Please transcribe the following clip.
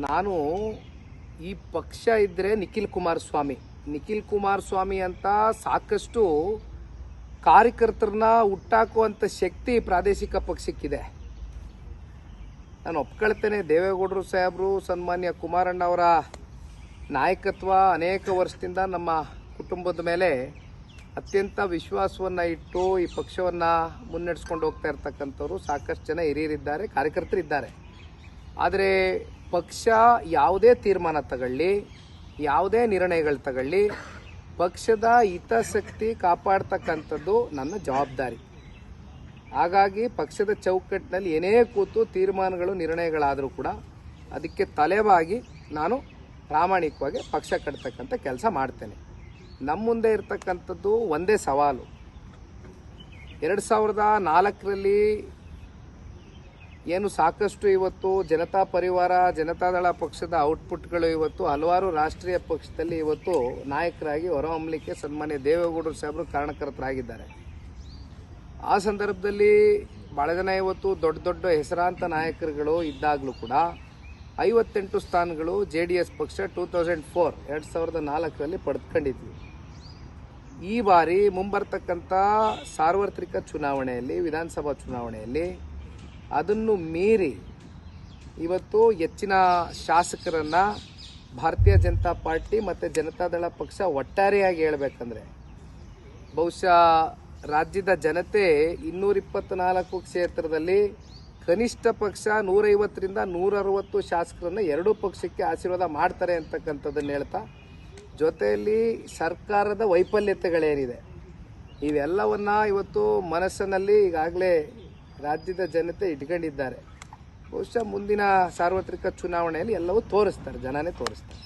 ನಾನು ಈ ಪಕ್ಷ ಇದ್ದರೆ ನಿಖಿಲ್ ಕುಮಾರಸ್ವಾಮಿ ಅಂತ ಸಾಕಷ್ಟು ಕಾರ್ಯಕರ್ತರನ್ನ ಹುಟ್ಟಾಕುವಂಥ ಶಕ್ತಿ ಪ್ರಾದೇಶಿಕ ಪಕ್ಷಕ್ಕಿದೆ. ನಾನು ಒಪ್ಕೊಳ್ತೇನೆ, ದೇವೇಗೌಡರು ಸಾಹೇಬರು ಸನ್ಮಾನ್ಯ ಕುಮಾರಣ್ಣ ಅವರ ನಾಯಕತ್ವ ಅನೇಕ ವರ್ಷದಿಂದ ನಮ್ಮ ಕುಟುಂಬದ ಮೇಲೆ ಅತ್ಯಂತ ವಿಶ್ವಾಸವನ್ನು ಇಟ್ಟು ಈ ಪಕ್ಷವನ್ನು ಮುನ್ನಡೆಸ್ಕೊಂಡು ಹೋಗ್ತಾ ಇರ್ತಕ್ಕಂಥವ್ರು ಸಾಕಷ್ಟು ಜನ ಹಿರಿಯರಿದ್ದಾರೆ, ಕಾರ್ಯಕರ್ತರಿದ್ದಾರೆ. ಆದರೆ ಪಕ್ಷ ಯಾವುದೇ ತೀರ್ಮಾನ ತಗೊಳ್ಳಿ, ಯಾವುದೇ ನಿರ್ಣಯಗಳು ತಗೊಳ್ಳಿ, ಪಕ್ಷದ ಹಿತಾಸಕ್ತಿ ಕಾಪಾಡ್ತಕ್ಕಂಥದ್ದು ನನ್ನ ಜವಾಬ್ದಾರಿ. ಹಾಗಾಗಿ ಪಕ್ಷದ ಚೌಕಟ್ಟಿನಲ್ಲಿ ಏನೇ ಕೂತು ತೀರ್ಮಾನಗಳು ನಿರ್ಣಯಗಳಾದರೂ ಕೂಡ ಅದಕ್ಕೆ ತಲೆಬಾಗಿ ನಾನು ಪ್ರಾಮಾಣಿಕವಾಗಿ ಪಕ್ಷ ಕಟ್ತಕ್ಕಂಥ ಕೆಲಸ ಮಾಡ್ತೇನೆ. ನಮ್ಮ ಮುಂದೆ ಇರತಕ್ಕಂಥದ್ದು ಒಂದೇ ಸವಾಲು. 2004ರಲ್ಲಿ ಏನು ಸಾಕಷ್ಟು ಇವತ್ತು ಜನತಾ ಪರಿವಾರ, ಜನತಾದಳ ಪಕ್ಷದ ಔಟ್ಪುಟ್ಗಳು ಇವತ್ತು ಹಲವಾರು ರಾಷ್ಟ್ರೀಯ ಪಕ್ಷದಲ್ಲಿ ಇವತ್ತು ನಾಯಕರಾಗಿ ಹೊರಹೊಮ್ಮಲಿಕ್ಕೆ ಸನ್ಮಾನ್ಯ ದೇವೇಗೌಡರು ಸಾಹೇಬರು ಕಾರಣಕರ್ತರಾಗಿದ್ದಾರೆ. ಆ ಸಂದರ್ಭದಲ್ಲಿ ಭಾಳ ಜನ ಇವತ್ತು ದೊಡ್ಡ ದೊಡ್ಡ ಹೆಸರಾಂತ ನಾಯಕರುಗಳು ಇದ್ದಾಗಲೂ ಕೂಡ 58 ಸ್ಥಾನಗಳು JDS ಪಕ್ಷ 2004ರಲ್ಲಿ ಪಡೆದುಕೊಂಡಿದ್ವಿ. ಈ ಬಾರಿ ಮುಂಬರ್ತಕ್ಕಂಥ ಸಾರ್ವತ್ರಿಕ ಚುನಾವಣೆಯಲ್ಲಿ, ವಿಧಾನಸಭಾ ಚುನಾವಣೆಯಲ್ಲಿ ಅದನ್ನು ಮೀರಿ ಇವತ್ತು ಹೆಚ್ಚಿನ ಶಾಸಕರನ್ನು ಭಾರತೀಯ ಜನತಾ ಪಾರ್ಟಿ ಮತ್ತು ಜನತಾದಳ ಪಕ್ಷ ಒಟ್ಟಾರೆಯಾಗಿ ಹೇಳಬೇಕಂದ್ರೆ ಬಹುಶಃ ರಾಜ್ಯದ ಜನತೆ 224 ಕ್ಷೇತ್ರದಲ್ಲಿ ಕನಿಷ್ಠ ಪಕ್ಷ 150ರಿಂದ 160 ಶಾಸಕರನ್ನು ಎರಡೂ ಪಕ್ಷಕ್ಕೆ ಆಶೀರ್ವಾದ ಮಾಡ್ತಾರೆ ಅಂತಕ್ಕಂಥದ್ದನ್ನು ಹೇಳ್ತಾ, ಜೊತೆಯಲ್ಲಿ ಸರ್ಕಾರದ ವೈಫಲ್ಯತೆಗಳೇನಿದೆ ಇವೆಲ್ಲವನ್ನ ಇವತ್ತು ಮನಸ್ಸಿನಲ್ಲಿ ಈಗಾಗಲೇ ರಾಜ್ಯದ ಜನತೆ ಇಟ್ಕೊಂಡಿದ್ದಾರೆ. ಬಹುಶಃ ಮುಂದಿನ ಸಾರ್ವತ್ರಿಕ ಚುನಾವಣೆಯಲ್ಲಿ ಎಲ್ಲವೂ ತೋರಿಸ್ತಾರೆ, ಜನನೇ ತೋರಿಸ್ತಾರೆ.